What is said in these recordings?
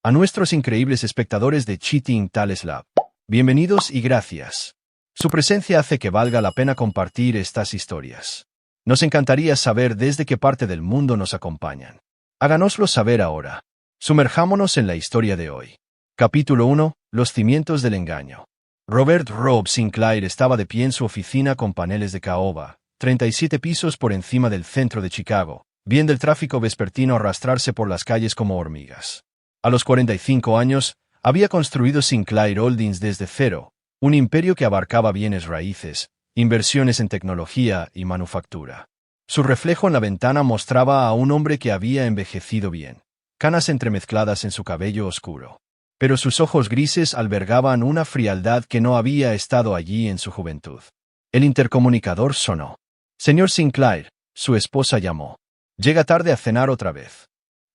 A nuestros increíbles espectadores de Cheating Tales Lab, bienvenidos y gracias. Su presencia hace que valga la pena compartir estas historias. Nos encantaría saber desde qué parte del mundo nos acompañan. Háganoslo saber ahora. Sumerjámonos en la historia de hoy. Capítulo 1. Los cimientos del engaño. Robert Rob Sinclair estaba de pie en su oficina con paneles de caoba, 37 pisos por encima del centro de Chicago, viendo el tráfico vespertino arrastrarse por las calles como hormigas. A los 45 años, había construido Sinclair Holdings desde cero, un imperio que abarcaba bienes raíces, inversiones en tecnología y manufactura. Su reflejo en la ventana mostraba a un hombre que había envejecido bien, canas entremezcladas en su cabello oscuro. Pero sus ojos grises albergaban una frialdad que no había estado allí en su juventud. El intercomunicador sonó. «Señor Sinclair», su esposa llamó. «Llega tarde a cenar otra vez».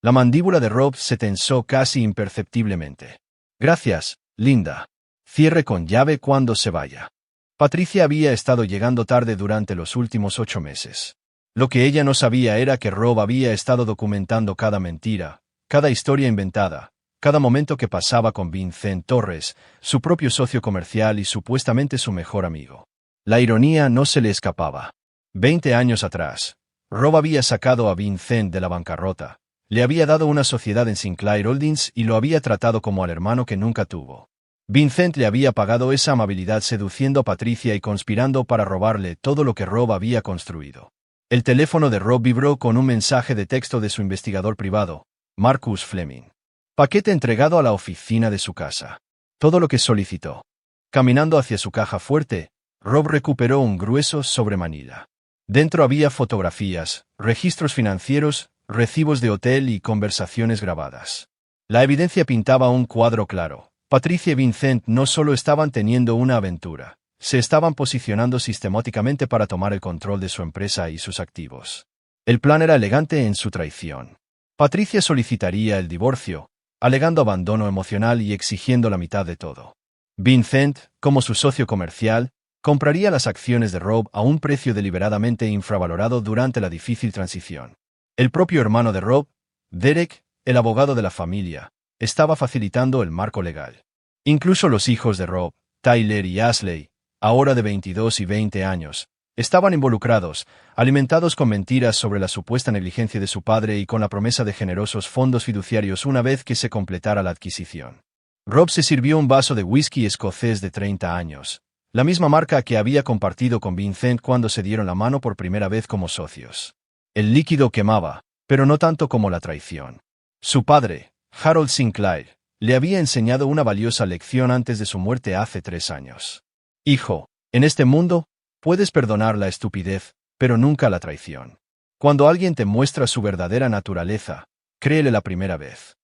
La mandíbula de Rob se tensó casi imperceptiblemente. «Gracias, Linda. Cierre con llave cuando se vaya». Patricia había estado llegando tarde durante los últimos 8 meses. Lo que ella no sabía era que Rob había estado documentando cada mentira, cada historia inventada, cada momento que pasaba con Vincent Torres, su propio socio comercial y supuestamente su mejor amigo. La ironía no se le escapaba. 20 años atrás, Rob había sacado a Vincent de la bancarrota, le había dado una sociedad en Sinclair Holdings y lo había tratado como al hermano que nunca tuvo. Vincent le había pagado esa amabilidad seduciendo a Patricia y conspirando para robarle todo lo que Rob había construido. El teléfono de Rob vibró con un mensaje de texto de su investigador privado, Marcus Fleming. Paquete entregado a la oficina de su casa. Todo lo que solicitó. Caminando hacia su caja fuerte, Rob recuperó un grueso sobre manila. Dentro había fotografías, registros financieros, recibos de hotel y conversaciones grabadas. La evidencia pintaba un cuadro claro. Patricia y Vincent no solo estaban teniendo una aventura, se estaban posicionando sistemáticamente para tomar el control de su empresa y sus activos. El plan era elegante en su traición. Patricia solicitaría el divorcio, alegando abandono emocional y exigiendo la mitad de todo. Vincent, como su socio comercial, compraría las acciones de Rob a un precio deliberadamente infravalorado durante la difícil transición. El propio hermano de Rob, Derek, el abogado de la familia, estaba facilitando el marco legal. Incluso los hijos de Rob, Tyler y Ashley, ahora de 22 y 20 años, estaban involucrados, alimentados con mentiras sobre la supuesta negligencia de su padre y con la promesa de generosos fondos fiduciarios una vez que se completara la adquisición. Rob se sirvió un vaso de whisky escocés de 30 años, la misma marca que había compartido con Vincent cuando se dieron la mano por primera vez como socios. El líquido quemaba, pero no tanto como la traición. Su padre, Harold Sinclair, le había enseñado una valiosa lección antes de su muerte hace 3 años. Hijo, en este mundo, puedes perdonar la estupidez, pero nunca la traición. Cuando alguien te muestra su verdadera naturaleza, créele la primera vez.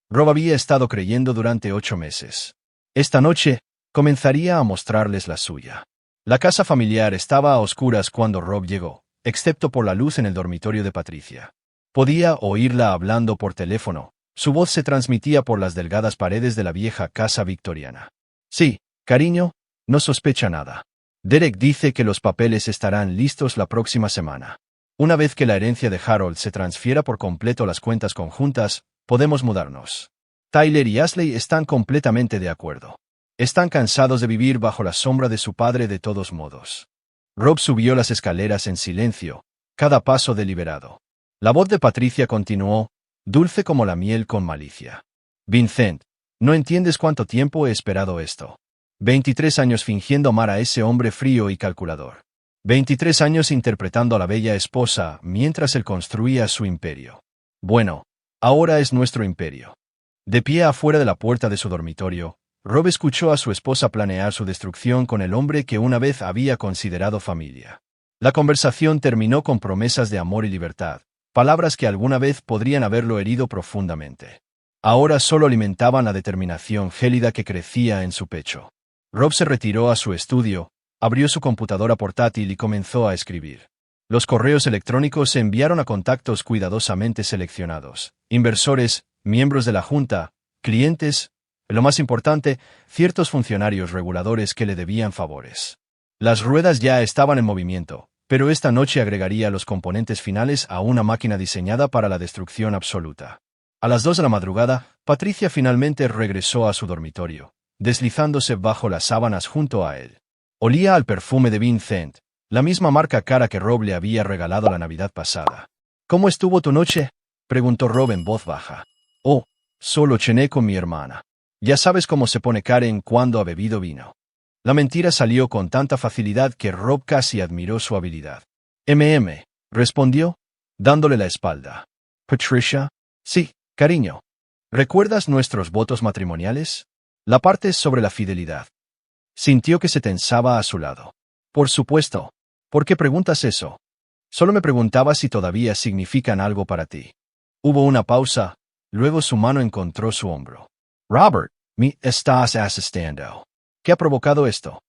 Rob había estado creyendo durante 8 meses. Esta noche, comenzaría a mostrarles la suya. La casa familiar estaba a oscuras cuando Rob llegó, excepto por la luz en el dormitorio de Patricia. Podía oírla hablando por teléfono. Su voz se transmitía por las delgadas paredes de la vieja casa victoriana. «Sí, cariño, no sospecha nada. Derek dice que los papeles estarán listos la próxima semana. Una vez que la herencia de Harold se transfiera por completo a las cuentas conjuntas, podemos mudarnos. Tyler y Ashley están completamente de acuerdo. Están cansados de vivir bajo la sombra de su padre de todos modos». Rob subió las escaleras en silencio, cada paso deliberado. La voz de Patricia continuó, dulce como la miel con malicia. «Vincent, no entiendes cuánto tiempo he esperado esto. 23 años fingiendo amar a ese hombre frío y calculador. 23 años interpretando a la bella esposa mientras él construía su imperio. Bueno, ahora es nuestro imperio». De pie afuera de la puerta de su dormitorio, Rob escuchó a su esposa planear su destrucción con el hombre que una vez había considerado familia. La conversación terminó con promesas de amor y libertad, palabras que alguna vez podrían haberlo herido profundamente. Ahora solo alimentaban la determinación gélida que crecía en su pecho. Rob se retiró a su estudio, abrió su computadora portátil y comenzó a escribir. Los correos electrónicos se enviaron a contactos cuidadosamente seleccionados, inversores, miembros de la junta, clientes, lo más importante, ciertos funcionarios reguladores que le debían favores. Las ruedas ya estaban en movimiento, pero esta noche agregaría los componentes finales a una máquina diseñada para la destrucción absoluta. A las 2 de la madrugada, Patricia finalmente regresó a su dormitorio, deslizándose bajo las sábanas junto a él. Olía al perfume de Vincent, la misma marca cara que Rob le había regalado la Navidad pasada. ¿Cómo estuvo tu noche?, preguntó Rob en voz baja. Oh, solo cené con mi hermana. Ya sabes cómo se pone Karen cuando ha bebido vino. La mentira salió con tanta facilidad que Rob casi admiró su habilidad. Respondió, dándole la espalda. Patricia, sí, cariño. ¿Recuerdas nuestros votos matrimoniales? La parte sobre la fidelidad. Sintió que se tensaba a su lado. Por supuesto. ¿Por qué preguntas eso? Solo me preguntaba si todavía significan algo para ti. Hubo una pausa, luego su mano encontró su hombro. Robert, me estás asustando. ¿Qué ha provocado esto?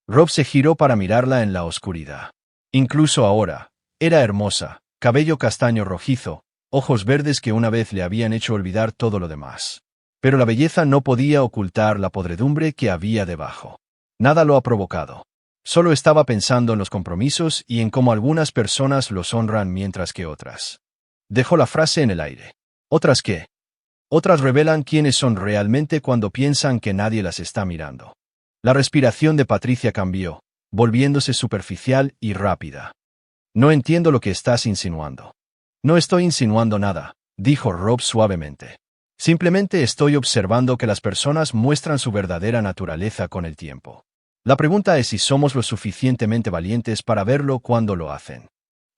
Rob se giró para mirarla en la oscuridad. Incluso ahora, era hermosa, cabello castaño rojizo, ojos verdes que una vez le habían hecho olvidar todo lo demás. Pero la belleza no podía ocultar la podredumbre que había debajo. Nada lo ha provocado. Solo estaba pensando en los compromisos y en cómo algunas personas los honran mientras que otras. Dejó la frase en el aire. ¿Otras qué? Otras revelan quiénes son realmente cuando piensan que nadie las está mirando. La respiración de Patricia cambió, volviéndose superficial y rápida. No entiendo lo que estás insinuando. No estoy insinuando nada, dijo Rob suavemente. Simplemente estoy observando que las personas muestran su verdadera naturaleza con el tiempo. La pregunta es si somos lo suficientemente valientes para verlo cuando lo hacen.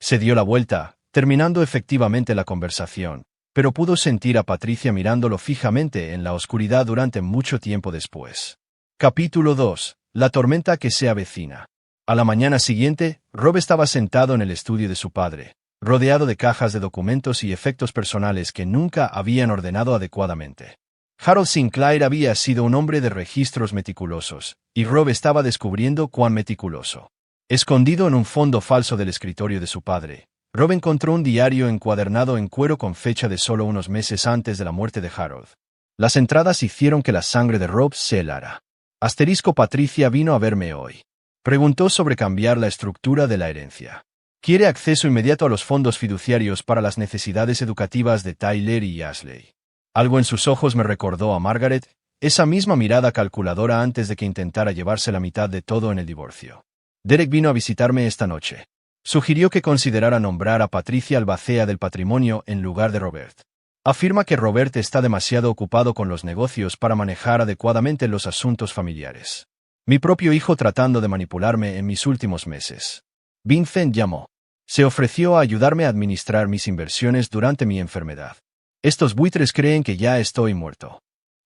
Se dio la vuelta, terminando efectivamente la conversación, pero pudo sentir a Patricia mirándolo fijamente en la oscuridad durante mucho tiempo después. Capítulo 2. La tormenta que se avecina. A la mañana siguiente, Rob estaba sentado en el estudio de su padre, rodeado de cajas de documentos y efectos personales que nunca habían ordenado adecuadamente. Harold Sinclair había sido un hombre de registros meticulosos, y Rob estaba descubriendo cuán meticuloso. Escondido en un fondo falso del escritorio de su padre, Rob encontró un diario encuadernado en cuero con fecha de solo unos meses antes de la muerte de Harold. Las entradas hicieron que la sangre de Rob se helara. Patricia vino a verme hoy. Preguntó sobre cambiar la estructura de la herencia. Quiere acceso inmediato a los fondos fiduciarios para las necesidades educativas de Tyler y Ashley. Algo en sus ojos me recordó a Margaret, esa misma mirada calculadora antes de que intentara llevarse la mitad de todo en el divorcio. Derek vino a visitarme esta noche. Sugirió que considerara nombrar a Patricia albacea del patrimonio en lugar de Robert. Afirma que Robert está demasiado ocupado con los negocios para manejar adecuadamente los asuntos familiares. Mi propio hijo tratando de manipularme en mis últimos meses. Vincent llamó. Se ofreció a ayudarme a administrar mis inversiones durante mi enfermedad. Estos buitres creen que ya estoy muerto.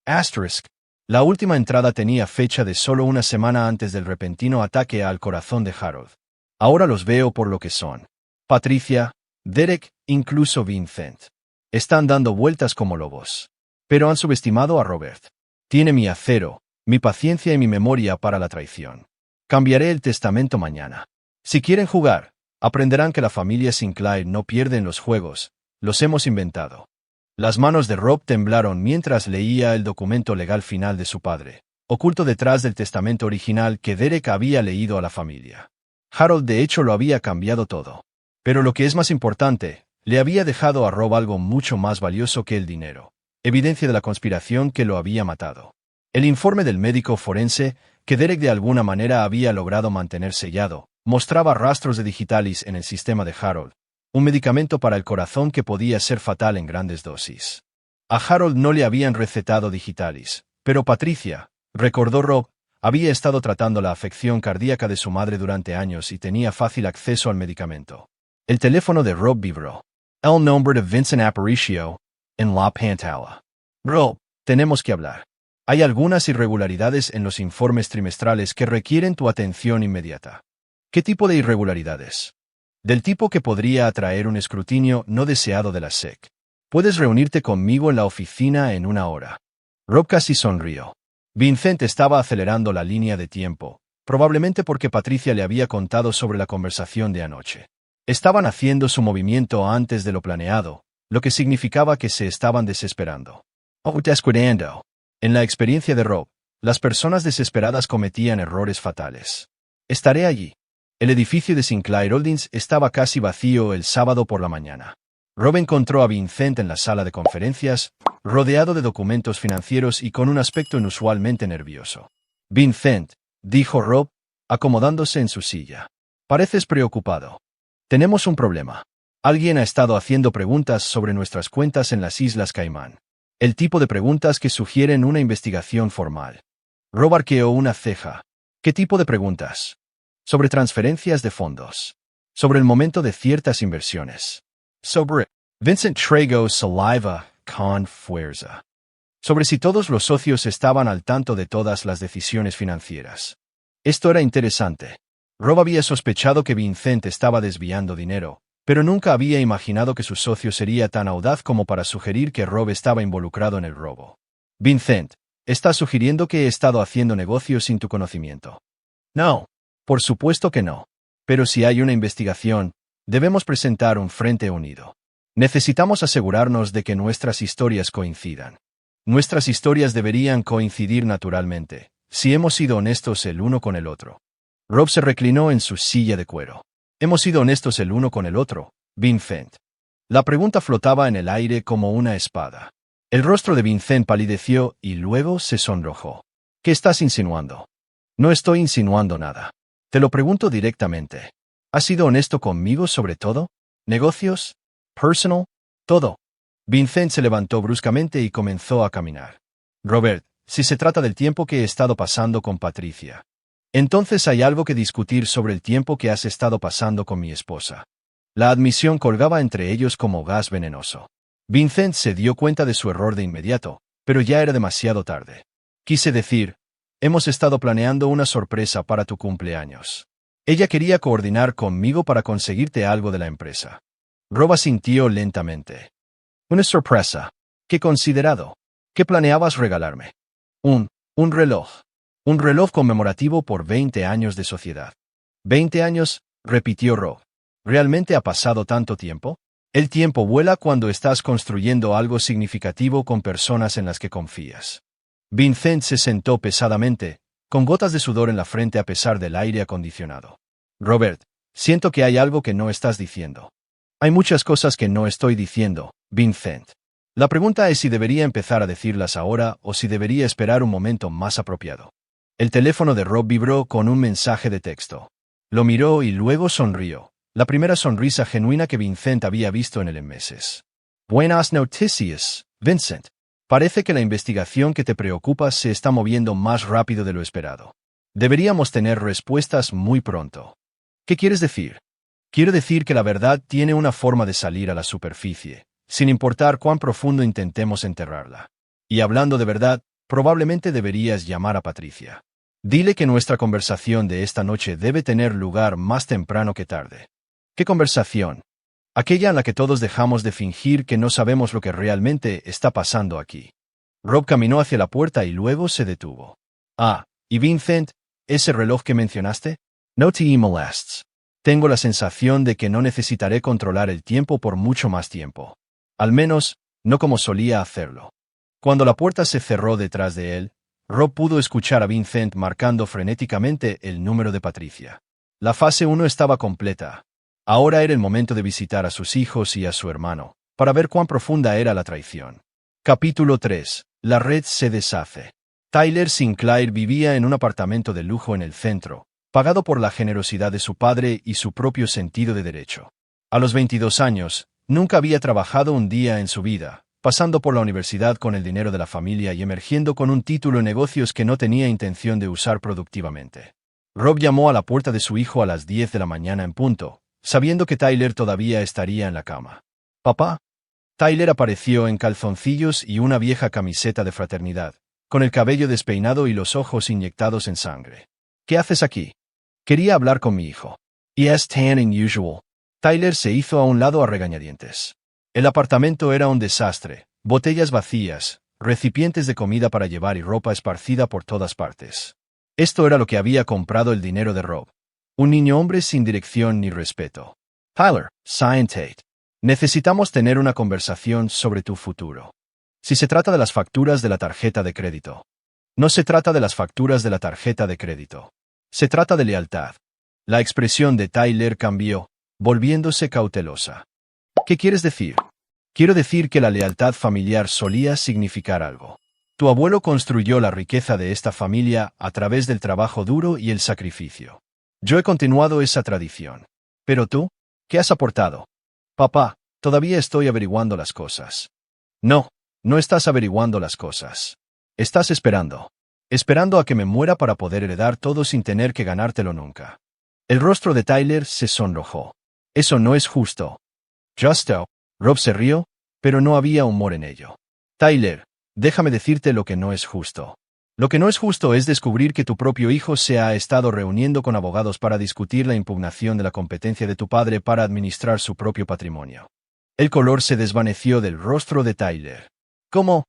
Asterisk. La última entrada tenía fecha de solo una semana antes del repentino ataque al corazón de Harold. Ahora los veo por lo que son. Patricia, Derek, incluso Vincent. Están dando vueltas como lobos. Pero han subestimado a Robert. Tiene mi acero, mi paciencia y mi memoria para la traición. Cambiaré el testamento mañana. Si quieren jugar, aprenderán que la familia Sinclair no pierde en los juegos, los hemos inventado. Las manos de Rob temblaron mientras leía el documento legal final de su padre, oculto detrás del testamento original que Derek había leído a la familia. Harold de hecho lo había cambiado todo. Pero lo que es más importante, le había dejado a Rob algo mucho más valioso que el dinero, evidencia de la conspiración que lo había matado. El informe del médico forense, que Derek de alguna manera había logrado mantener sellado, mostraba rastros de digitalis en el sistema de Harold, un medicamento para el corazón que podía ser fatal en grandes dosis. A Harold no le habían recetado digitalis, pero Patricia, recordó Rob, había estado tratando la afección cardíaca de su madre durante años y tenía fácil acceso al medicamento. El teléfono de Rob vibró. El nombre de Vincent Aparicio, en la pantalla. Rob, tenemos que hablar. Hay algunas irregularidades en los informes trimestrales que requieren tu atención inmediata. ¿Qué tipo de irregularidades? Del tipo que podría atraer un escrutinio no deseado de la SEC. Puedes reunirte conmigo en la oficina en una hora. Rob casi sonrió. Vincent estaba acelerando la línea de tiempo, probablemente porque Patricia le había contado sobre la conversación de anoche. Estaban haciendo su movimiento antes de lo planeado, lo que significaba que se estaban desesperando. Descuidando. En la experiencia de Rob, las personas desesperadas cometían errores fatales. Estaré allí. El edificio de Sinclair Holdings estaba casi vacío el sábado por la mañana. Rob encontró a Vincent en la sala de conferencias, rodeado de documentos financieros y con un aspecto inusualmente nervioso. Vincent, dijo Rob, acomodándose en su silla. Pareces preocupado. Tenemos un problema. Alguien ha estado haciendo preguntas sobre nuestras cuentas en las Islas Caimán. El tipo de preguntas que sugieren una investigación formal. Rob arqueó una ceja. ¿Qué tipo de preguntas? Sobre transferencias de fondos. Sobre el momento de ciertas inversiones. Sobre Vincent tragó saliva con fuerza. Sobre si todos los socios estaban al tanto de todas las decisiones financieras. Esto era interesante. Rob había sospechado que Vincent estaba desviando dinero, pero nunca había imaginado que su socio sería tan audaz como para sugerir que Rob estaba involucrado en el robo. Vincent, ¿estás sugiriendo que he estado haciendo negocios sin tu conocimiento? No, por supuesto que no. Pero si hay una investigación, debemos presentar un frente unido. Necesitamos asegurarnos de que nuestras historias coincidan. Nuestras historias deberían coincidir naturalmente, si hemos sido honestos el uno con el otro. Rob se reclinó en su silla de cuero. Hemos sido honestos el uno con el otro, Vincent. La pregunta flotaba en el aire como una espada. El rostro de Vincent palideció y luego se sonrojó. ¿Qué estás insinuando? No estoy insinuando nada. Te lo pregunto directamente. ¿Has sido honesto conmigo sobre todo? ¿Negocios? ¿Personal? Todo. Vincent se levantó bruscamente y comenzó a caminar. Robert, si se trata del tiempo que he estado pasando con Patricia. Entonces hay algo que discutir sobre el tiempo que has estado pasando con mi esposa. La admisión colgaba entre ellos como gas venenoso. Vincent se dio cuenta de su error de inmediato, pero ya era demasiado tarde. Quise decir, hemos estado planeando una sorpresa para tu cumpleaños. Ella quería coordinar conmigo para conseguirte algo de la empresa. Rob asintió lentamente. Una sorpresa. ¿Qué considerado? ¿Qué planeabas regalarme? Un reloj. Un reloj conmemorativo por 20 años de sociedad. 20 años, repitió Rob. ¿Realmente ha pasado tanto tiempo? El tiempo vuela cuando estás construyendo algo significativo con personas en las que confías. Vincent se sentó pesadamente, con gotas de sudor en la frente a pesar del aire acondicionado. Robert, siento que hay algo que no estás diciendo. Hay muchas cosas que no estoy diciendo, Vincent. La pregunta es si debería empezar a decirlas ahora o si debería esperar un momento más apropiado. El teléfono de Rob vibró con un mensaje de texto. Lo miró y luego sonrió, la primera sonrisa genuina que Vincent había visto en él en meses. Buenas noticias, Vincent. Parece que la investigación que te preocupa se está moviendo más rápido de lo esperado. Deberíamos tener respuestas muy pronto. ¿Qué quieres decir? Quiero decir que la verdad tiene una forma de salir a la superficie, sin importar cuán profundo intentemos enterrarla. Y hablando de verdad, probablemente deberías llamar a Patricia. Dile que nuestra conversación de esta noche debe tener lugar más temprano que tarde. ¿Qué conversación? Aquella en la que todos dejamos de fingir que no sabemos lo que realmente está pasando aquí. Rob caminó hacia la puerta y luego se detuvo. Ah, ¿y Vincent, ese reloj que mencionaste? No te molestes. Tengo la sensación de que no necesitaré controlar el tiempo por mucho más tiempo. Al menos, no como solía hacerlo. Cuando la puerta se cerró detrás de él, Rob pudo escuchar a Vincent marcando frenéticamente el número de Patricia. La fase 1 estaba completa. Ahora era el momento de visitar a sus hijos y a su hermano, para ver cuán profunda era la traición. Capítulo 3. La red se deshace. Tyler Sinclair vivía en un apartamento de lujo en el centro, pagado por la generosidad de su padre y su propio sentido de derecho. A los 22 años, nunca había trabajado un día en su vida, pasando por la universidad con el dinero de la familia y emergiendo con un título en negocios que no tenía intención de usar productivamente. Rob llamó a la puerta de su hijo a las 10 de la mañana en punto, sabiendo que Tyler todavía estaría en la cama. «¿Papá?» Tyler apareció en calzoncillos y una vieja camiseta de fraternidad, con el cabello despeinado y los ojos inyectados en sangre. «¿Qué haces aquí?» «Quería hablar con mi hijo». «Yes, tan unusual». Tyler se hizo a un lado a regañadientes. El apartamento era un desastre, botellas vacías, recipientes de comida para llevar y ropa esparcida por todas partes. Esto era lo que había comprado el dinero de Rob. Un niño hombre sin dirección ni respeto. Tyler, Cyan Tate. Necesitamos tener una conversación sobre tu futuro. Si se trata de las facturas de la tarjeta de crédito. No se trata de las facturas de la tarjeta de crédito. Se trata de lealtad. La expresión de Tyler cambió, volviéndose cautelosa. ¿Qué quieres decir? Quiero decir que la lealtad familiar solía significar algo. Tu abuelo construyó la riqueza de esta familia a través del trabajo duro y el sacrificio. Yo he continuado esa tradición. Pero tú, ¿qué has aportado? Papá, todavía estoy averiguando las cosas. No, no estás averiguando las cosas. Estás esperando. Esperando a que me muera para poder heredar todo sin tener que ganártelo nunca. El rostro de Tyler se sonrojó. Eso no es justo. Justo. Rob se rió, pero no había humor en ello. Tyler, déjame decirte lo que no es justo. Lo que no es justo es descubrir que tu propio hijo se ha estado reuniendo con abogados para discutir la impugnación de la competencia de tu padre para administrar su propio patrimonio. El color se desvaneció del rostro de Tyler. ¿Cómo?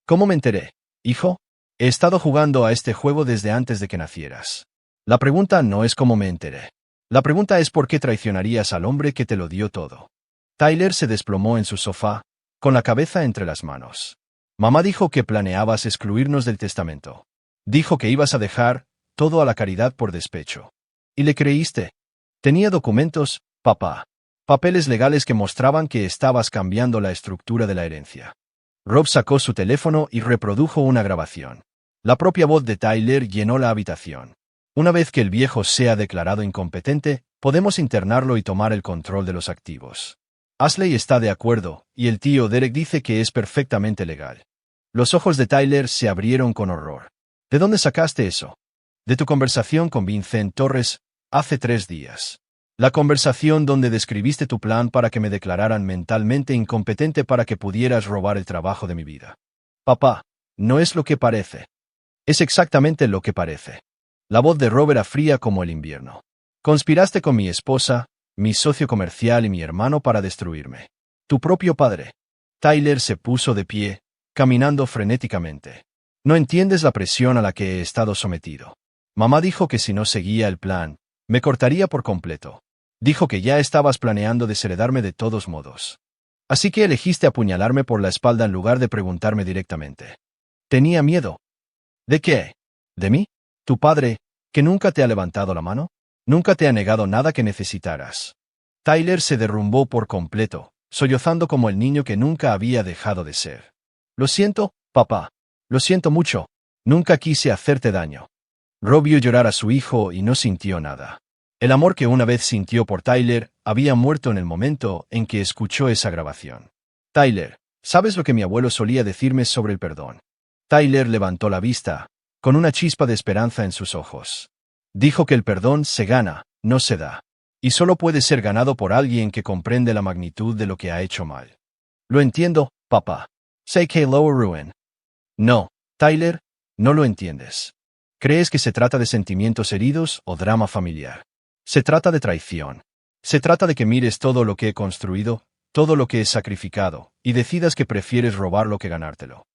¿Cómo me enteré? Hijo, he estado jugando a este juego desde antes de que nacieras. La pregunta no es cómo me enteré. La pregunta es por qué traicionarías al hombre que te lo dio todo. Tyler se desplomó en su sofá, con la cabeza entre las manos. Mamá dijo que planeabas excluirnos del testamento. Dijo que ibas a dejar todo a la caridad por despecho. ¿Y le creíste? Tenía documentos, papá. Papeles legales que mostraban que estabas cambiando la estructura de la herencia. Rob sacó su teléfono y reprodujo una grabación. La propia voz de Tyler llenó la habitación. Una vez que el viejo sea declarado incompetente, podemos internarlo y tomar el control de los activos. Ashley está de acuerdo, y el tío Derek dice que es perfectamente legal. Los ojos de Tyler se abrieron con horror. ¿De dónde sacaste eso? De tu conversación con Vincent Torres, hace 3 días. La conversación donde describiste tu plan para que me declararan mentalmente incompetente para que pudieras robar el trabajo de mi vida. Papá, no es lo que parece. Es exactamente lo que parece. La voz de Rob era fría como el invierno. Conspiraste con mi esposa, mi socio comercial y mi hermano para destruirme. Tu propio padre. Tyler se puso de pie, caminando frenéticamente. No entiendes la presión a la que he estado sometido. Mamá dijo que si no seguía el plan, me cortaría por completo. Dijo que ya estabas planeando desheredarme de todos modos. Así que elegiste apuñalarme por la espalda en lugar de preguntarme directamente. Tenía miedo. ¿De qué? ¿De mí? ¿Tu padre, que nunca te ha levantado la mano? Nunca te ha negado nada que necesitaras. Tyler se derrumbó por completo, sollozando como el niño que nunca había dejado de ser. Lo siento, papá. Lo siento mucho. Nunca quise hacerte daño. Rob vio llorar a su hijo y no sintió nada. El amor que una vez sintió por Tyler había muerto en el momento en que escuchó esa grabación. Tyler, ¿sabes lo que mi abuelo solía decirme sobre el perdón? Tyler levantó la vista, con una chispa de esperanza en sus ojos. Dijo que el perdón se gana, no se da. Y solo puede ser ganado por alguien que comprende la magnitud de lo que ha hecho mal. Lo entiendo, papá. Sé que lo ruin. No, Tyler, no lo entiendes. ¿Crees que se trata de sentimientos heridos o drama familiar? Se trata de traición. Se trata de que mires todo lo que he construido, todo lo que he sacrificado, y decidas que prefieres robarlo que ganártelo.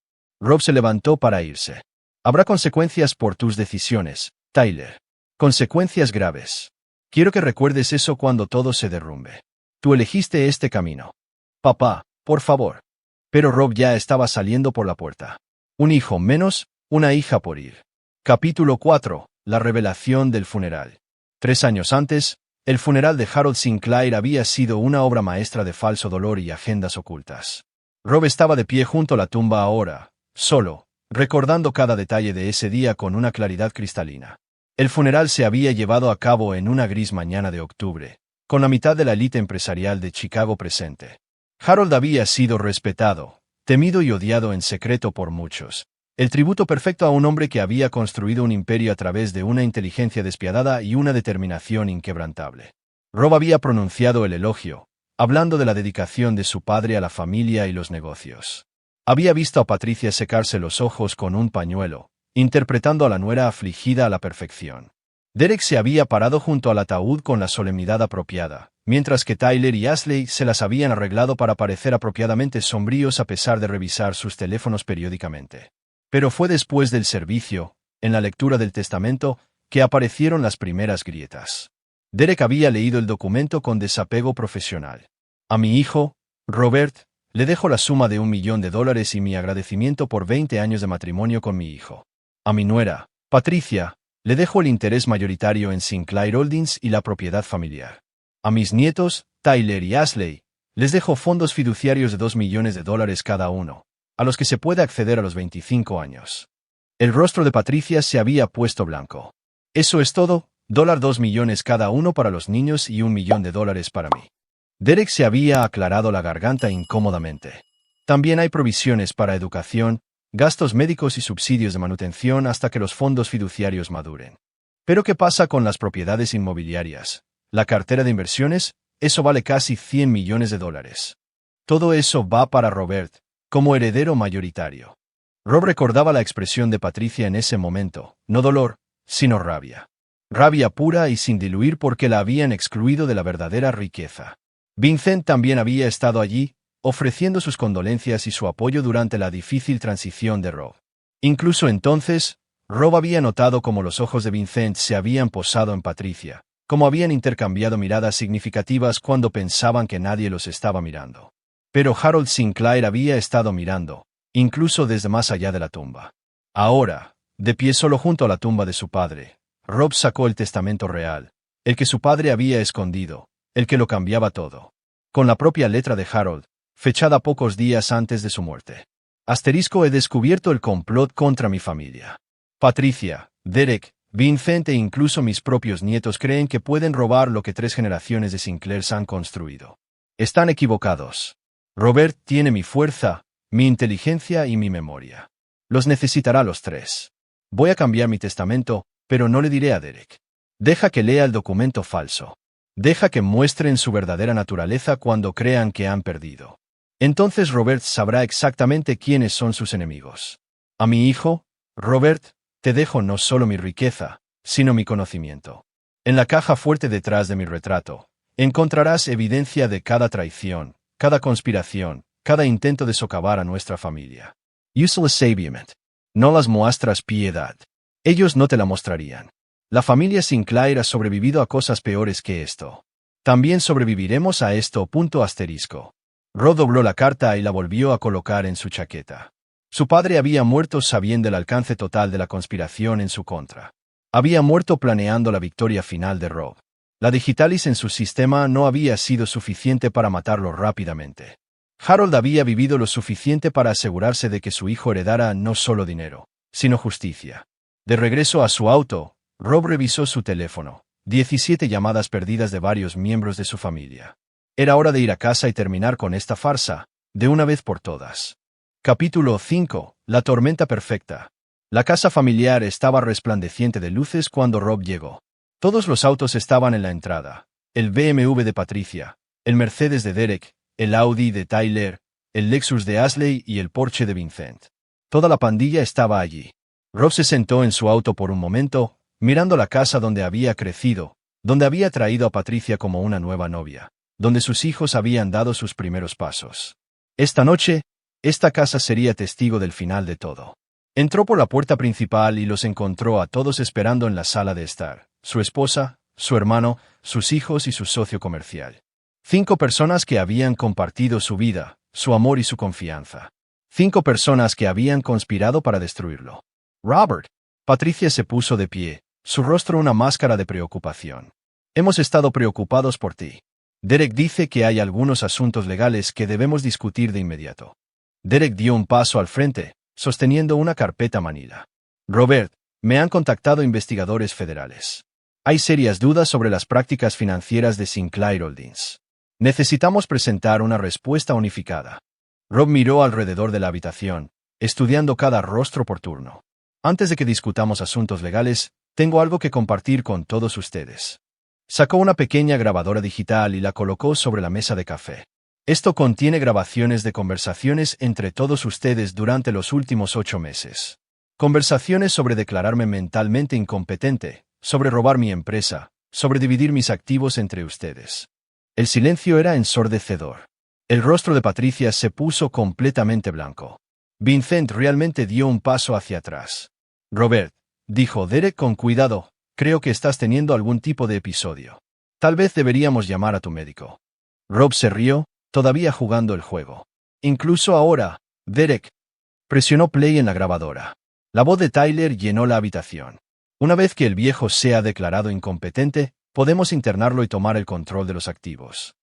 Rob se levantó para irse. Habrá consecuencias por tus decisiones, Tyler. Consecuencias graves. Quiero que recuerdes eso cuando todo se derrumbe. Tú elegiste este camino. Papá, por favor. Pero Rob ya estaba saliendo por la puerta. Un hijo menos, una hija por ir. Capítulo 4. La revelación del funeral. 3 años antes, el funeral de Harold Sinclair había sido una obra maestra de falso dolor y agendas ocultas. Rob estaba de pie junto a la tumba ahora, solo, recordando cada detalle de ese día con una claridad cristalina. El funeral se había llevado a cabo en una gris mañana de octubre, con la mitad de la élite empresarial de Chicago presente. Harold había sido respetado, temido y odiado en secreto por muchos. El tributo perfecto a un hombre que había construido un imperio a través de una inteligencia despiadada y una determinación inquebrantable. Rob había pronunciado el elogio, hablando de la dedicación de su padre a la familia y los negocios. Había visto a Patricia secarse los ojos con un pañuelo, interpretando a la nuera afligida a la perfección. Derek se había parado junto al ataúd con la solemnidad apropiada, mientras que Tyler y Ashley se las habían arreglado para parecer apropiadamente sombríos a pesar de revisar sus teléfonos periódicamente. Pero fue después del servicio, en la lectura del testamento, que aparecieron las primeras grietas. Derek había leído el documento con desapego profesional. A mi hijo, Robert, le dejo la suma de $1 millón y mi agradecimiento por 20 años de matrimonio con mi hijo. A mi nuera, Patricia, le dejo el interés mayoritario en Sinclair Holdings y la propiedad familiar. A mis nietos, Tyler y Ashley, Les dejo fondos fiduciarios de $2 millones cada uno, a los que se puede acceder a los 25 años. El rostro de Patricia se había puesto blanco. Eso es todo, $2 millones cada uno para los niños y $1 millón para mí. Derek se había aclarado la garganta incómodamente. También hay provisiones para educación, gastos médicos y subsidios de manutención hasta que los fondos fiduciarios maduren. Pero ¿qué pasa con las propiedades inmobiliarias? La cartera de inversiones, eso vale casi $100 millones. Todo eso va para Robert, como heredero mayoritario. Rob recordaba la expresión de Patricia en ese momento, no dolor, sino rabia. Rabia pura y sin diluir porque la habían excluido de la verdadera riqueza. Vincent también había estado allí, ofreciendo sus condolencias y su apoyo durante la difícil transición de Rob. Incluso entonces, Rob había notado cómo los ojos de Vincent se habían posado en Patricia, cómo habían intercambiado miradas significativas cuando pensaban que nadie los estaba mirando. Pero Harold Sinclair había estado mirando, incluso desde más allá de la tumba. Ahora, de pie solo junto a la tumba de su padre, Rob sacó el testamento real, el que su padre había escondido, el que lo cambiaba todo. Con la propia letra de Harold, fechada pocos días antes de su muerte. Asterisco: he descubierto el complot contra mi familia. Patricia, Derek, Vincent e incluso mis propios nietos creen que pueden robar lo que 3 generaciones de Sinclairs han construido. Están equivocados. Robert tiene mi fuerza, mi inteligencia y mi memoria. Los necesitará los 3. Voy a cambiar mi testamento, pero no le diré a Derek. Deja que lea el documento falso. Deja que muestren su verdadera naturaleza cuando crean que han perdido. Entonces Robert sabrá exactamente quiénes son sus enemigos. A mi hijo, Robert, te dejo no solo mi riqueza, sino mi conocimiento. En la caja fuerte detrás de mi retrato, encontrarás evidencia de cada traición, cada conspiración, cada intento de socavar a nuestra familia. Useless Sabiament. No las muestras piedad. Ellos no te la mostrarían. La familia Sinclair ha sobrevivido a cosas peores que esto. También sobreviviremos a esto. Rob dobló la carta y la volvió a colocar en su chaqueta. Su padre había muerto sabiendo el alcance total de la conspiración en su contra. Había muerto planeando la victoria final de Rob. La digitalis en su sistema no había sido suficiente para matarlo rápidamente. Harold había vivido lo suficiente para asegurarse de que su hijo heredara no solo dinero, sino justicia. De regreso a su auto, Rob revisó su teléfono. 17 llamadas perdidas de varios miembros de su familia. Era hora de ir a casa y terminar con esta farsa, de una vez por todas. Capítulo 5. La tormenta perfecta. La casa familiar estaba resplandeciente de luces cuando Rob llegó. Todos los autos estaban en la entrada. El BMW de Patricia, el Mercedes de Derek, el Audi de Tyler, el Lexus de Ashley y el Porsche de Vincent. Toda la pandilla estaba allí. Rob se sentó en su auto por un momento, mirando la casa donde había crecido, donde había traído a Patricia como una nueva novia, donde sus hijos habían dado sus primeros pasos. Esta noche, esta casa sería testigo del final de todo. Entró por la puerta principal y los encontró a todos esperando en la sala de estar: su esposa, su hermano, sus hijos y su socio comercial. 5 personas que habían compartido su vida, su amor y su confianza. 5 personas que habían conspirado para destruirlo. Robert. Patricia se puso de pie, su rostro una máscara de preocupación. Hemos estado preocupados por ti. Derek dice que hay algunos asuntos legales que debemos discutir de inmediato. Derek dio un paso al frente, sosteniendo una carpeta manila. Robert, me han contactado investigadores federales. Hay serias dudas sobre las prácticas financieras de Sinclair Holdings. Necesitamos presentar una respuesta unificada. Rob miró alrededor de la habitación, estudiando cada rostro por turno. Antes de que discutamos asuntos legales, tengo algo que compartir con todos ustedes. Sacó una pequeña grabadora digital y la colocó sobre la mesa de café. Esto contiene grabaciones de conversaciones entre todos ustedes durante los últimos 8 meses. Conversaciones sobre declararme mentalmente incompetente, sobre robar mi empresa, sobre dividir mis activos entre ustedes. El silencio era ensordecedor. El rostro de Patricia se puso completamente blanco. Vincent realmente dio un paso hacia atrás. Robert, dijo Derek con cuidado, creo que estás teniendo algún tipo de episodio. Tal vez deberíamos llamar a tu médico. Rob se rió, todavía jugando el juego. Incluso ahora, Derek. Presionó play en la grabadora. La voz de Tyler llenó la habitación. Una vez que el viejo sea declarado incompetente, podemos internarlo y tomar el control de los activos.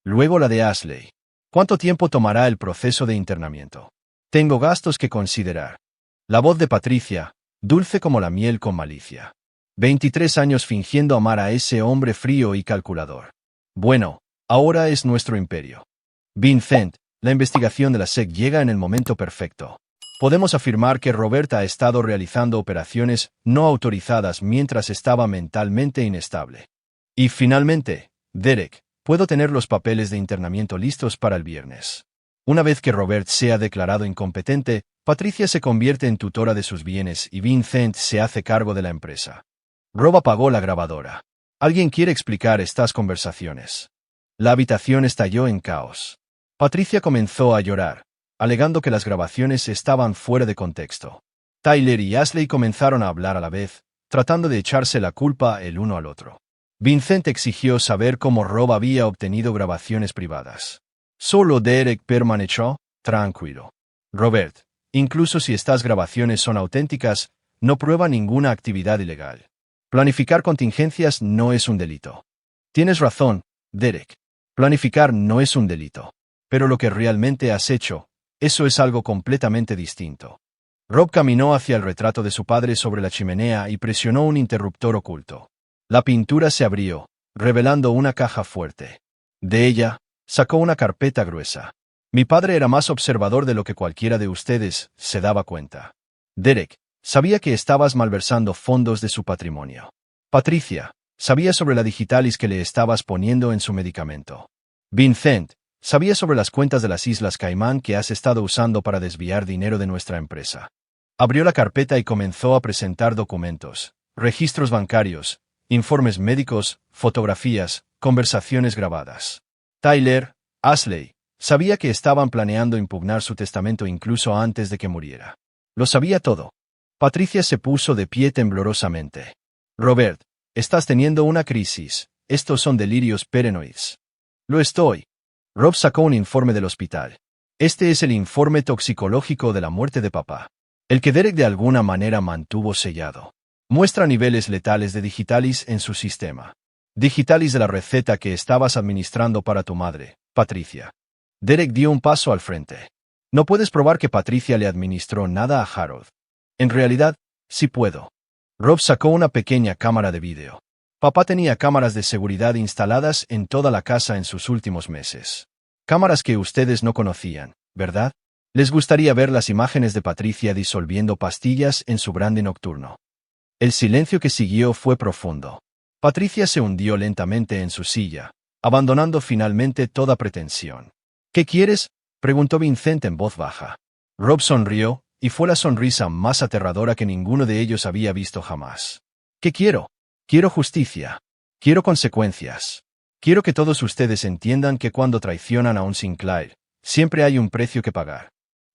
Luego la de Ashley. ¿Cuánto tiempo tomará el proceso de internamiento? Tengo gastos que considerar. La voz de Patricia, dulce como la miel con malicia. 23 años fingiendo amar a ese hombre frío y calculador. Bueno, ahora es nuestro imperio. Vincent, la investigación de la SEC llega en el momento perfecto. Podemos afirmar que Robert ha estado realizando operaciones no autorizadas mientras estaba mentalmente inestable. Y finalmente, Derek, puedo tener los papeles de internamiento listos para el viernes. Una vez que Robert sea declarado incompetente, Patricia se convierte en tutora de sus bienes y Vincent se hace cargo de la empresa. Rob apagó la grabadora. ¿Alguien quiere explicar estas conversaciones? La habitación estalló en caos. Patricia comenzó a llorar, alegando que las grabaciones estaban fuera de contexto. Tyler y Ashley comenzaron a hablar a la vez, tratando de echarse la culpa el uno al otro. Vincent exigió saber cómo Rob había obtenido grabaciones privadas. Solo Derek permaneció tranquilo. Robert, incluso si estas grabaciones son auténticas, no prueba ninguna actividad ilegal. Planificar contingencias no es un delito. Tienes razón, Derek. Planificar no es un delito. Pero lo que realmente has hecho, eso es algo completamente distinto. Rob caminó hacia el retrato de su padre sobre la chimenea y presionó un interruptor oculto. La pintura se abrió, revelando una caja fuerte. De ella, sacó una carpeta gruesa. Mi padre era más observador de lo que cualquiera de ustedes se daba cuenta. Derek, sabía que estabas malversando fondos de su patrimonio. Patricia, sabía sobre la digitalis que le estabas poniendo en su medicamento. Vincent, sabía sobre las cuentas de las Islas Caimán que has estado usando para desviar dinero de nuestra empresa. Abrió la carpeta y comenzó a presentar documentos, registros bancarios, informes médicos, fotografías, conversaciones grabadas. Tyler, Ashley, sabía que estaban planeando impugnar su testamento incluso antes de que muriera. Lo sabía todo. Patricia se puso de pie temblorosamente. Robert, estás teniendo una crisis. Estos son delirios paranoides. Lo estoy. Rob sacó un informe del hospital. Este es el informe toxicológico de la muerte de papá. El que Derek de alguna manera mantuvo sellado. Muestra niveles letales de digitalis en su sistema. Digitalis de la receta que estabas administrando para tu madre, Patricia. Derek dio un paso al frente. No puedes probar que Patricia le administró nada a Harold. En realidad, sí puedo. Rob sacó una pequeña cámara de vídeo. Papá tenía cámaras de seguridad instaladas en toda la casa en sus últimos meses. Cámaras que ustedes no conocían, ¿verdad? Les gustaría ver las imágenes de Patricia disolviendo pastillas en su brandy nocturno. El silencio que siguió fue profundo. Patricia se hundió lentamente en su silla, abandonando finalmente toda pretensión. ¿Qué quieres?, preguntó Vincent en voz baja. Rob sonrió, y fue la sonrisa más aterradora que ninguno de ellos había visto jamás. ¿Qué quiero? Quiero justicia. Quiero consecuencias. Quiero que todos ustedes entiendan que cuando traicionan a un Sinclair, siempre hay un precio que pagar.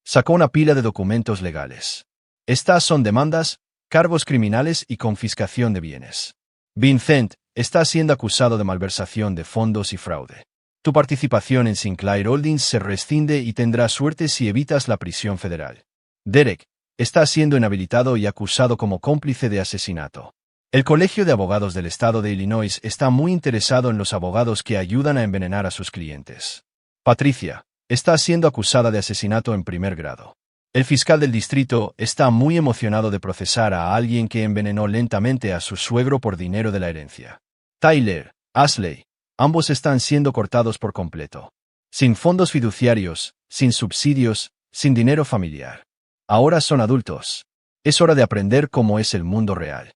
Sacó una pila de documentos legales. Estas son demandas, cargos criminales y confiscación de bienes. Vincent, estás siendo acusado de malversación de fondos y fraude. Tu participación en Sinclair Holdings se rescinde y tendrás suerte si evitas la prisión federal. Derek, estás siendo inhabilitado y acusado como cómplice de asesinato. El Colegio de Abogados del Estado de Illinois está muy interesado en los abogados que ayudan a envenenar a sus clientes. Patricia, estás siendo acusada de asesinato en primer grado. El fiscal del distrito está muy emocionado de procesar a alguien que envenenó lentamente a su suegro por dinero de la herencia. Tyler, Ashley, ambos están siendo cortados por completo. Sin fondos fiduciarios, sin subsidios, sin dinero familiar. Ahora son adultos. Es hora de aprender cómo es el mundo real.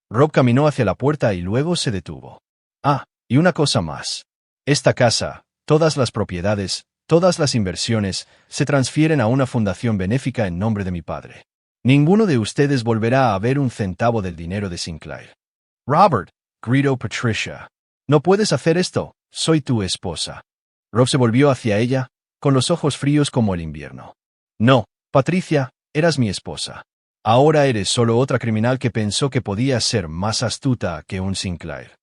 Rob caminó hacia la puerta y luego se detuvo. Ah, y una cosa más. Esta casa, todas las propiedades, todas las inversiones, se transfieren a una fundación benéfica en nombre de mi padre. Ninguno de ustedes volverá a ver un centavo del dinero de Sinclair. Robert, gritó Patricia. No puedes hacer esto, soy tu esposa. Rob se volvió hacia ella, con los ojos fríos como el invierno. No, Patricia, eras mi esposa. Ahora eres solo otra criminal que pensó que podía ser más astuta que un Sinclair.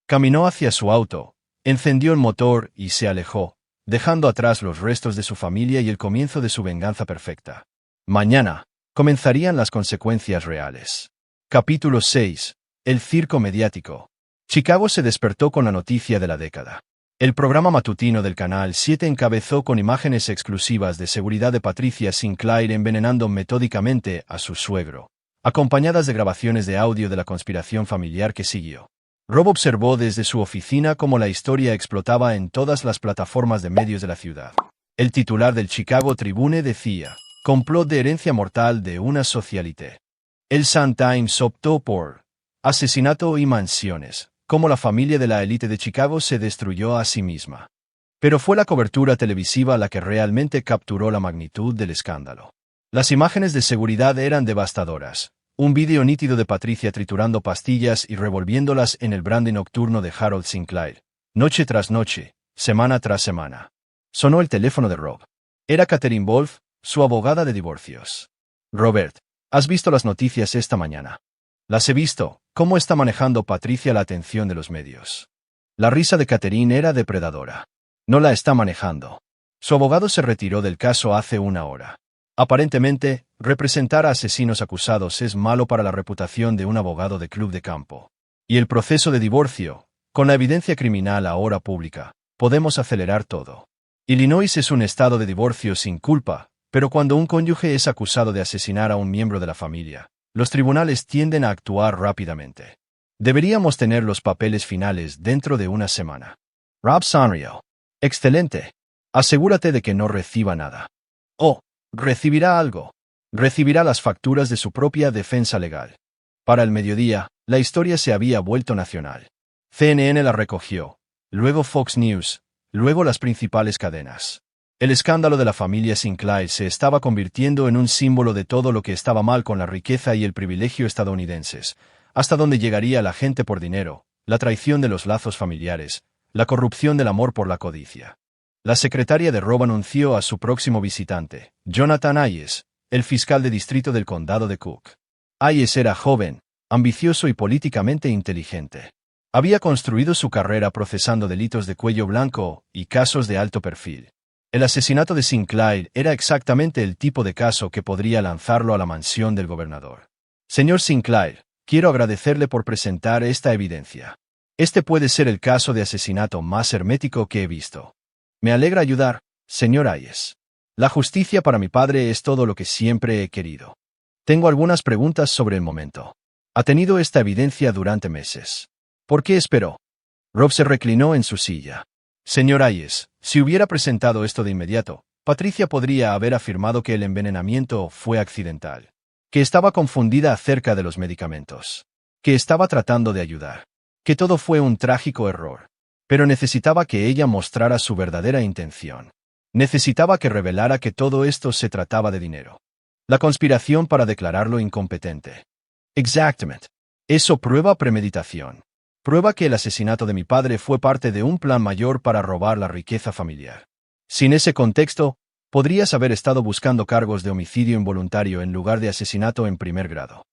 Caminó hacia su auto, encendió el motor y se alejó, dejando atrás los restos de su familia y el comienzo de su venganza perfecta. Mañana, comenzarían las consecuencias reales. Capítulo 6. El circo mediático. Chicago se despertó con la noticia de la década. El programa matutino del Canal 7 encabezó con imágenes exclusivas de seguridad de Patricia Sinclair envenenando metódicamente a su suegro, acompañadas de grabaciones de audio de la conspiración familiar que siguió. Rob observó desde su oficina cómo la historia explotaba en todas las plataformas de medios de la ciudad. El titular del Chicago Tribune decía: complot de herencia mortal de una socialité. El Sun Times optó por asesinato y mansiones, cómo la familia de la élite de Chicago se destruyó a sí misma. Pero fue la cobertura televisiva la que realmente capturó la magnitud del escándalo. Las imágenes de seguridad eran devastadoras. Un vídeo nítido de Patricia triturando pastillas y revolviéndolas en el brandy nocturno de Harold Sinclair, noche tras noche, semana tras semana. Sonó el teléfono de Rob. Era Catherine Wolf, su abogada de divorcios. Robert, ¿has visto las noticias esta mañana? Las he visto. ¿Cómo está manejando Patricia la atención de los medios? La risa de Catherine era depredadora. No la está manejando. Su abogado se retiró del caso hace una hora. Aparentemente, representar a asesinos acusados es malo para la reputación de un abogado de club de campo. Y el proceso de divorcio, con la evidencia criminal ahora pública, podemos acelerar todo. Illinois es un estado de divorcio sin culpa, pero cuando un cónyuge es acusado de asesinar a un miembro de la familia, los tribunales tienden a actuar rápidamente. Deberíamos tener los papeles finales dentro de una semana. Rob sonrió. Excelente. Asegúrate de que no reciba nada. Oh, recibirá algo. Recibirá las facturas de su propia defensa legal. Para el mediodía, la historia se había vuelto nacional. CNN la recogió, luego Fox News, luego las principales cadenas. El escándalo de la familia Sinclair se estaba convirtiendo en un símbolo de todo lo que estaba mal con la riqueza y el privilegio estadounidenses, hasta donde llegaría la gente por dinero, la traición de los lazos familiares, la corrupción del amor por la codicia. La secretaria de Rob anunció a su próximo visitante, Jonathan Hayes, el fiscal de distrito del condado de Cook. Hayes era joven, ambicioso y políticamente inteligente. Había construido su carrera procesando delitos de cuello blanco y casos de alto perfil. El asesinato de Sinclair era exactamente el tipo de caso que podría lanzarlo a la mansión del gobernador. Señor Sinclair, quiero agradecerle por presentar esta evidencia. Este puede ser el caso de asesinato más hermético que he visto. Me alegra ayudar, señor Hayes. La justicia para mi padre es todo lo que siempre he querido. Tengo algunas preguntas sobre el momento. Ha tenido esta evidencia durante meses. ¿Por qué esperó? Rob se reclinó en su silla. Señor Hayes, si hubiera presentado esto de inmediato, Patricia podría haber afirmado que el envenenamiento fue accidental, que estaba confundida acerca de los medicamentos, que estaba tratando de ayudar, que todo fue un trágico error. Pero necesitaba que ella mostrara su verdadera intención. Necesitaba que revelara que todo esto se trataba de dinero. La conspiración para declararlo incompetente. Exactamente. Eso prueba premeditación. Prueba que el asesinato de mi padre fue parte de un plan mayor para robar la riqueza familiar. Sin ese contexto, podrías haber estado buscando cargos de homicidio involuntario en lugar de asesinato en primer grado.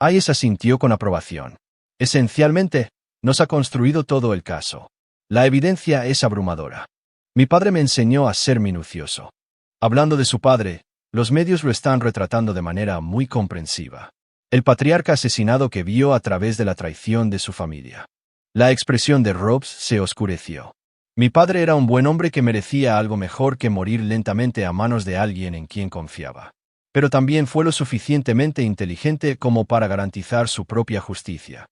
Hayes asintió con aprobación. Esencialmente, nos ha construido todo el caso. La evidencia es abrumadora. Mi padre me enseñó a ser minucioso. Hablando de su padre, los medios lo están retratando de manera muy comprensiva. El patriarca asesinado que vio a través de la traición de su familia. La expresión de Rob se oscureció. Mi padre era un buen hombre que merecía algo mejor que morir lentamente a manos de alguien en quien confiaba. Pero también fue lo suficientemente inteligente como para garantizar su propia justicia.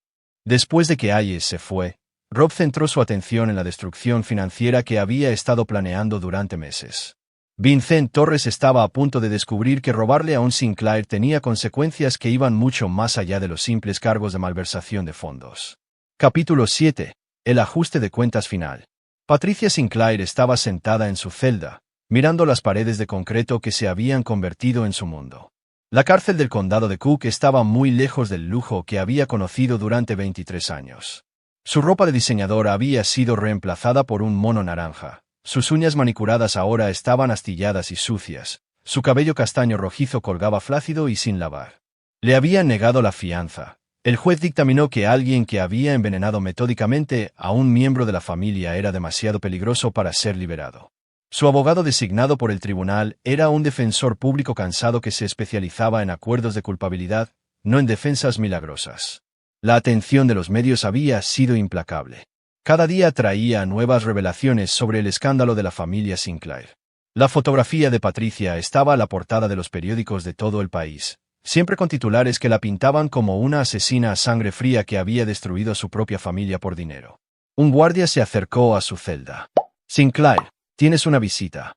Después de que Hayes se fue, Rob centró su atención en la destrucción financiera que había estado planeando durante meses. Vincent Torres estaba a punto de descubrir que robarle a un Sinclair tenía consecuencias que iban mucho más allá de los simples cargos de malversación de fondos. Capítulo 7. El ajuste de cuentas final. Patricia Sinclair estaba sentada en su celda, mirando las paredes de concreto que se habían convertido en su mundo. La cárcel del condado de Cook estaba muy lejos del lujo que había conocido durante 23 años. Su ropa de diseñador había sido reemplazada por un mono naranja. Sus uñas manicuradas ahora estaban astilladas y sucias. Su cabello castaño rojizo colgaba flácido y sin lavar. Le habían negado la fianza. El juez dictaminó que alguien que había envenenado metódicamente a un miembro de la familia era demasiado peligroso para ser liberado. Su abogado designado por el tribunal era un defensor público cansado que se especializaba en acuerdos de culpabilidad, no en defensas milagrosas. La atención de los medios había sido implacable. Cada día traía nuevas revelaciones sobre el escándalo de la familia Sinclair. La fotografía de Patricia estaba a la portada de los periódicos de todo el país, siempre con titulares que la pintaban como una asesina a sangre fría que había destruido a su propia familia por dinero. Un guardia se acercó a su celda. «Sinclair, tienes una visita».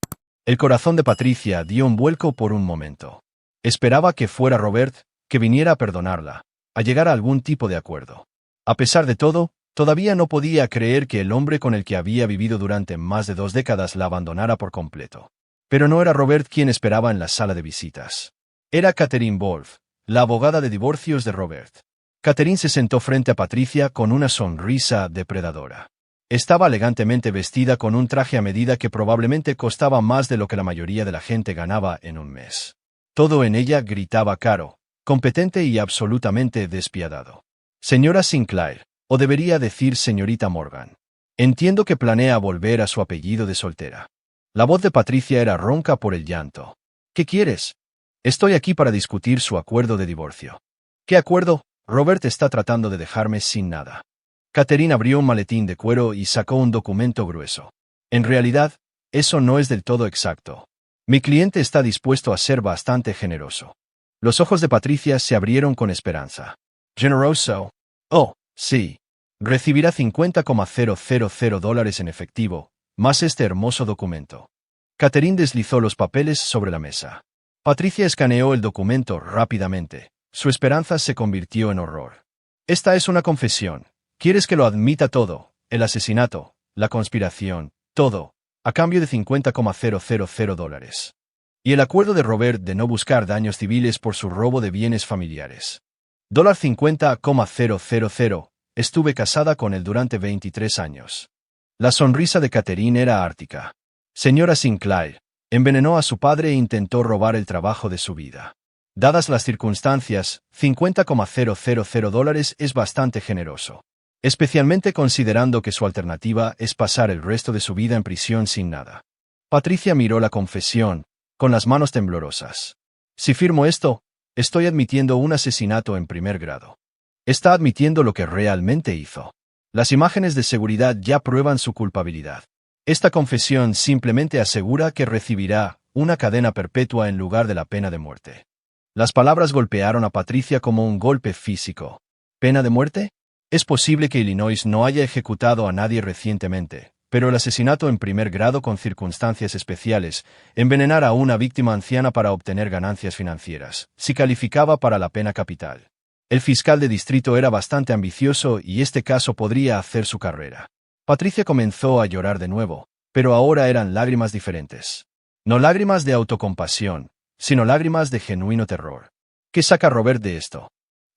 El corazón de Patricia dio un vuelco por un momento. Esperaba que fuera Robert, que viniera a perdonarla, a llegar a algún tipo de acuerdo. A pesar de todo, todavía no podía creer que el hombre con el que había vivido durante más de 2 décadas la abandonara por completo. Pero no era Robert quien esperaba en la sala de visitas. Era Catherine Wolf, la abogada de divorcios de Robert. Catherine se sentó frente a Patricia con una sonrisa depredadora. Estaba elegantemente vestida con un traje a medida que probablemente costaba más de lo que la mayoría de la gente ganaba en un mes. Todo en ella gritaba caro, competente y absolutamente despiadado. «Señora Sinclair, o debería decir señorita Morgan. Entiendo que planea volver a su apellido de soltera». La voz de Patricia era ronca por el llanto. «¿Qué quieres?» «Estoy aquí para discutir su acuerdo de divorcio». «¿Qué acuerdo?» «Robert está tratando de dejarme sin nada». Catherine abrió un maletín de cuero y sacó un documento grueso. «En realidad, eso no es del todo exacto. Mi cliente está dispuesto a ser bastante generoso». Los ojos de Patricia se abrieron con esperanza. «¿Generoso?» «Oh, sí. Recibirá $50,000 en efectivo, más este hermoso documento». Catherine deslizó los papeles sobre la mesa. Patricia escaneó el documento rápidamente. Su esperanza se convirtió en horror. «Esta es una confesión. ¿Quieres que lo admita todo? El asesinato, la conspiración, todo, a cambio de $50,000. Y el acuerdo de Robert de no buscar daños civiles por su robo de bienes familiares. $50,000. Estuve casada con él durante 23 años. La sonrisa de Catherine era ártica. «Señora Sinclair, envenenó a su padre e intentó robar el trabajo de su vida. Dadas las circunstancias, $50,000 es bastante generoso. Especialmente considerando que su alternativa es pasar el resto de su vida en prisión sin nada». Patricia miró la confesión, con las manos temblorosas. «Si firmo esto, estoy admitiendo un asesinato en primer grado. Está admitiendo lo que realmente hizo. Las imágenes de seguridad ya prueban su culpabilidad. Esta confesión simplemente asegura que recibirá una cadena perpetua en lugar de la pena de muerte». Las palabras golpearon a Patricia como un golpe físico. ¿Pena de muerte? Es posible que Illinois no haya ejecutado a nadie recientemente, pero el asesinato en primer grado con circunstancias especiales, envenenar a una víctima anciana para obtener ganancias financieras, sí calificaba para la pena capital. El fiscal de distrito era bastante ambicioso y este caso podría hacer su carrera. Patricia comenzó a llorar de nuevo, pero ahora eran lágrimas diferentes. No lágrimas de autocompasión, sino lágrimas de genuino terror. ¿Qué saca Robert de esto?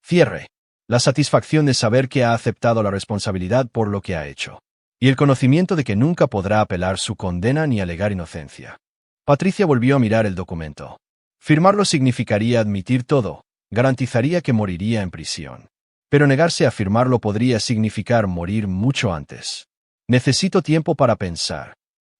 Cierre. La satisfacción de saber que ha aceptado la responsabilidad por lo que ha hecho. Y el conocimiento de que nunca podrá apelar su condena ni alegar inocencia. Patricia volvió a mirar el documento. Firmarlo significaría admitir todo, garantizaría que moriría en prisión. Pero negarse a firmarlo podría significar morir mucho antes. «Necesito tiempo para pensar».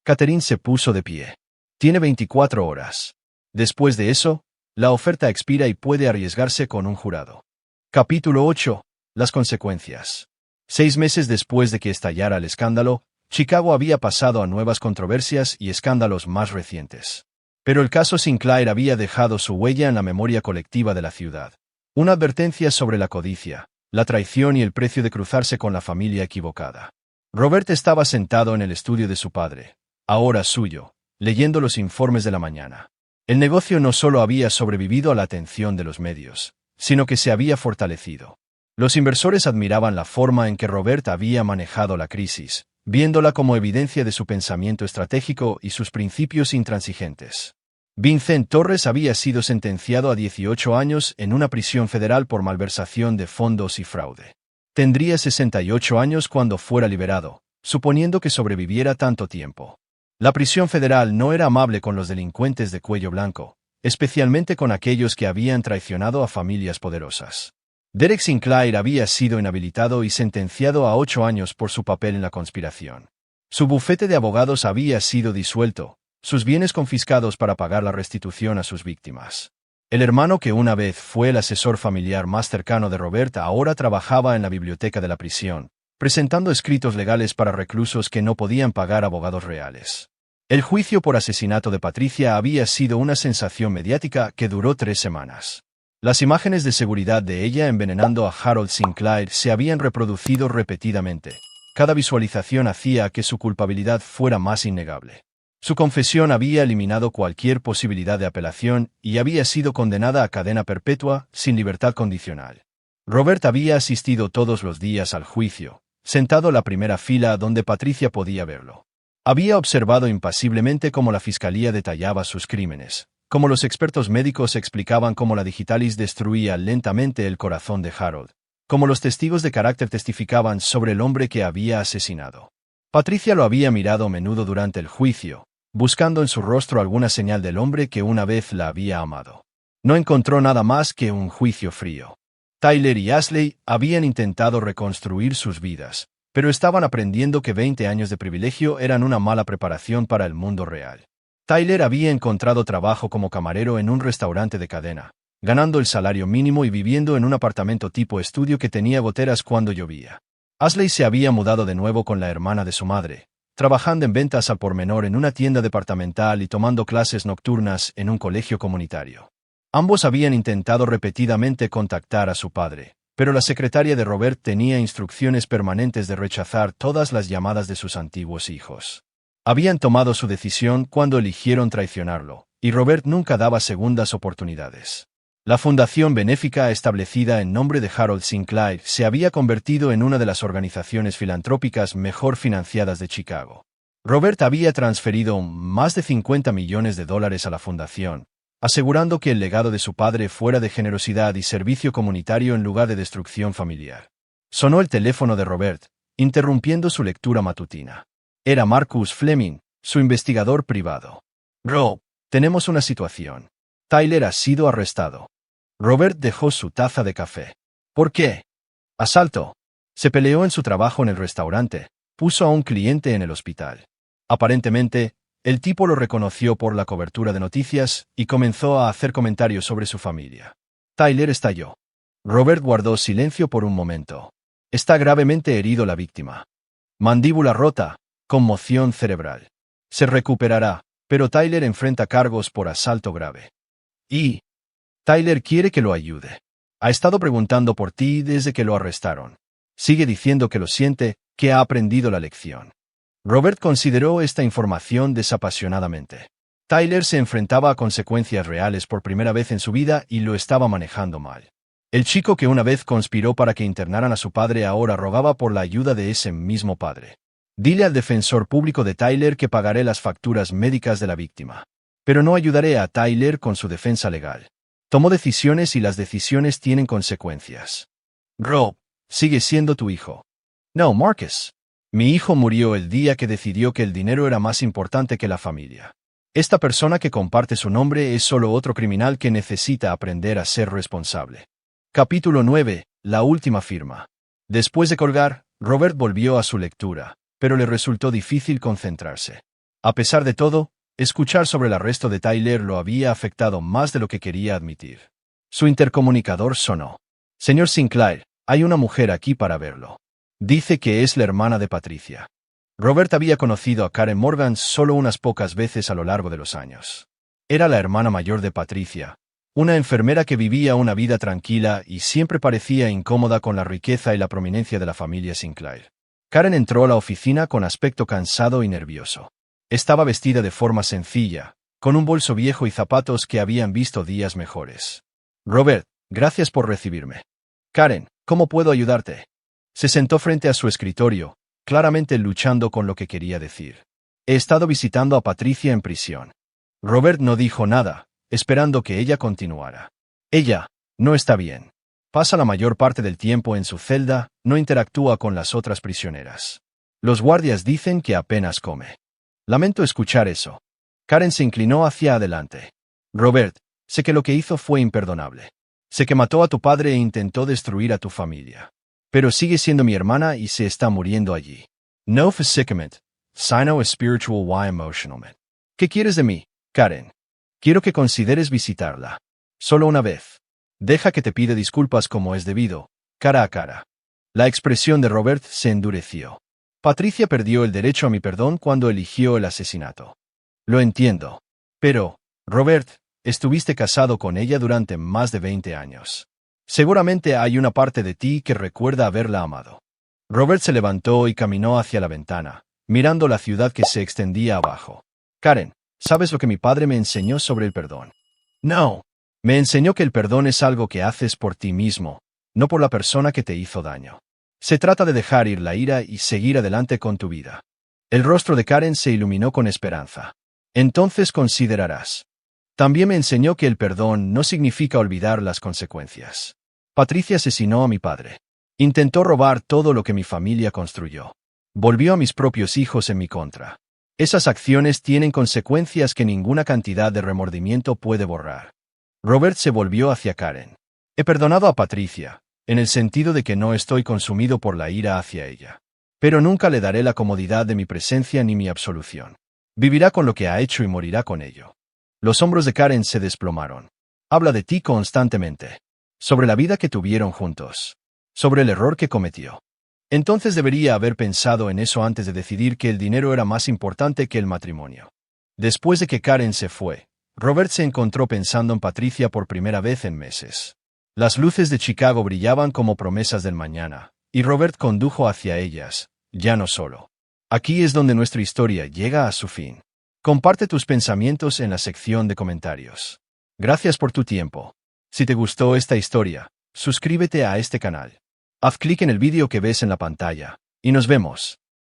Catherine se puso de pie. «Tiene 24 horas. Después de eso, la oferta expira y puede arriesgarse con un jurado». Capítulo 8. Las consecuencias. 6 meses después de que estallara el escándalo, Chicago había pasado a nuevas controversias y escándalos más recientes. Pero el caso Sinclair había dejado su huella en la memoria colectiva de la ciudad. Una advertencia sobre la codicia, la traición y el precio de cruzarse con la familia equivocada. Robert estaba sentado en el estudio de su padre, ahora suyo, leyendo los informes de la mañana. El negocio no solo había sobrevivido a la atención de los medios, sino que se había fortalecido. Los inversores admiraban la forma en que Robert había manejado la crisis, viéndola como evidencia de su pensamiento estratégico y sus principios intransigentes. Vincent Torres había sido sentenciado a 18 años en una prisión federal por malversación de fondos y fraude. Tendría 68 años cuando fuera liberado, suponiendo que sobreviviera tanto tiempo. La prisión federal no era amable con los delincuentes de cuello blanco, especialmente con aquellos que habían traicionado a familias poderosas. Derek Sinclair había sido inhabilitado y sentenciado a 8 años por su papel en la conspiración. Su bufete de abogados había sido disuelto, sus bienes confiscados para pagar la restitución a sus víctimas. El hermano que una vez fue el asesor familiar más cercano de Robert ahora trabajaba en la biblioteca de la prisión, presentando escritos legales para reclusos que no podían pagar abogados reales. El juicio por asesinato de Patricia había sido una sensación mediática que duró 3 semanas. Las imágenes de seguridad de ella envenenando a Harold Sinclair se habían reproducido repetidamente. Cada visualización hacía que su culpabilidad fuera más innegable. Su confesión había eliminado cualquier posibilidad de apelación y había sido condenada a cadena perpetua, sin libertad condicional. Robert había asistido todos los días al juicio, sentado en la primera fila donde Patricia podía verlo. Había observado impasiblemente cómo la fiscalía detallaba sus crímenes, cómo los expertos médicos explicaban cómo la digitalis destruía lentamente el corazón de Harold, cómo los testigos de carácter testificaban sobre el hombre que había asesinado. Patricia lo había mirado a menudo durante el juicio, buscando en su rostro alguna señal del hombre que una vez la había amado. No encontró nada más que un juicio frío. Tyler y Ashley habían intentado reconstruir sus vidas, pero estaban aprendiendo que 20 años de privilegio eran una mala preparación para el mundo real. Tyler había encontrado trabajo como camarero en un restaurante de cadena, ganando el salario mínimo y viviendo en un apartamento tipo estudio que tenía goteras cuando llovía. Ashley se había mudado de nuevo con la hermana de su madre, trabajando en ventas al por menor en una tienda departamental y tomando clases nocturnas en un colegio comunitario. Ambos habían intentado repetidamente contactar a su padre, pero la secretaria de Robert tenía instrucciones permanentes de rechazar todas las llamadas de sus antiguos hijos. Habían tomado su decisión cuando eligieron traicionarlo, y Robert nunca daba segundas oportunidades. La fundación benéfica establecida en nombre de Harold Sinclair se había convertido en una de las organizaciones filantrópicas mejor financiadas de Chicago. Robert había transferido más de $50 millones a la fundación, asegurando que el legado de su padre fuera de generosidad y servicio comunitario en lugar de destrucción familiar. Sonó el teléfono de Robert, interrumpiendo su lectura matutina. Era Marcus Fleming, su investigador privado. Rob, tenemos una situación. Tyler ha sido arrestado. Robert dejó su taza de café. ¿Por qué? Asalto. Se peleó en su trabajo en el restaurante, puso a un cliente en el hospital. Aparentemente, el tipo lo reconoció por la cobertura de noticias y comenzó a hacer comentarios sobre su familia. Tyler estalló. Robert guardó silencio por un momento. Está gravemente herido la víctima. Mandíbula rota, conmoción cerebral. Se recuperará, pero Tyler enfrenta cargos por asalto grave. Y Tyler quiere que lo ayude. Ha estado preguntando por ti desde que lo arrestaron. Sigue diciendo que lo siente, que ha aprendido la lección. Robert consideró esta información desapasionadamente. Tyler se enfrentaba a consecuencias reales por primera vez en su vida y lo estaba manejando mal. El chico que una vez conspiró para que internaran a su padre ahora rogaba por la ayuda de ese mismo padre. Dile al defensor público de Tyler que pagaré las facturas médicas de la víctima. Pero no ayudaré a Tyler con su defensa legal. Tomó decisiones y las decisiones tienen consecuencias. Rob, sigue siendo tu hijo. No, Marcus. Mi hijo murió el día que decidió que el dinero era más importante que la familia. Esta persona que comparte su nombre es solo otro criminal que necesita aprender a ser responsable. Capítulo 9. La última firma. Después de colgar, Robert volvió a su lectura, pero le resultó difícil concentrarse. A pesar de todo, escuchar sobre el arresto de Tyler lo había afectado más de lo que quería admitir. Su intercomunicador sonó. Señor Sinclair, hay una mujer aquí para verlo. Dice que es la hermana de Patricia. Robert había conocido a Karen Morgan solo unas pocas veces a lo largo de los años. Era la hermana mayor de Patricia, una enfermera que vivía una vida tranquila y siempre parecía incómoda con la riqueza y la prominencia de la familia Sinclair. Karen entró a la oficina con aspecto cansado y nervioso. Estaba vestida de forma sencilla, con un bolso viejo y zapatos que habían visto días mejores. Robert, gracias por recibirme. Karen, ¿cómo puedo ayudarte? Se sentó frente a su escritorio, claramente luchando con lo que quería decir. He estado visitando a Patricia en prisión. Robert no dijo nada, esperando que ella continuara. Ella no está bien. Pasa la mayor parte del tiempo en su celda, no interactúa con las otras prisioneras. Los guardias dicen que apenas come. Lamento escuchar eso. Karen se inclinó hacia adelante. Robert, sé que lo que hizo fue imperdonable. Sé que mató a tu padre e intentó destruir a tu familia. Pero sigue siendo mi hermana y se está muriendo allí. No physicamente, sino spiritual y emotionalmente. ¿Qué quieres de mí, Karen? Quiero que consideres visitarla. Solo una vez. Deja que te pida disculpas como es debido, cara a cara. La expresión de Robert se endureció. Patricia perdió el derecho a mi perdón cuando eligió el asesinato. Lo entiendo. Pero, Robert, estuviste casado con ella durante más de 20 años. Seguramente hay una parte de ti que recuerda haberla amado. Robert se levantó y caminó hacia la ventana, mirando la ciudad que se extendía abajo. Karen, ¿sabes lo que mi padre me enseñó sobre el perdón? No. Me enseñó que el perdón es algo que haces por ti mismo, no por la persona que te hizo daño. Se trata de dejar ir la ira y seguir adelante con tu vida. El rostro de Karen se iluminó con esperanza. Entonces considerarás. También me enseñó que el perdón no significa olvidar las consecuencias. Patricia asesinó a mi padre. Intentó robar todo lo que mi familia construyó. Volvió a mis propios hijos en mi contra. Esas acciones tienen consecuencias que ninguna cantidad de remordimiento puede borrar. Robert se volvió hacia Karen. He perdonado a Patricia, en el sentido de que no estoy consumido por la ira hacia ella. Pero nunca le daré la comodidad de mi presencia ni mi absolución. Vivirá con lo que ha hecho y morirá con ello. Los hombros de Karen se desplomaron. Habla de ti constantemente. Sobre la vida que tuvieron juntos. Sobre el error que cometió. Entonces debería haber pensado en eso antes de decidir que el dinero era más importante que el matrimonio. Después de que Karen se fue, Robert se encontró pensando en Patricia por primera vez en meses. Las luces de Chicago brillaban como promesas del mañana, y Robert condujo hacia ellas, ya no solo. Aquí es donde nuestra historia llega a su fin. Comparte tus pensamientos en la sección de comentarios. Gracias por tu tiempo. Si te gustó esta historia, suscríbete a este canal. Haz clic en el vídeo que ves en la pantalla, y nos vemos.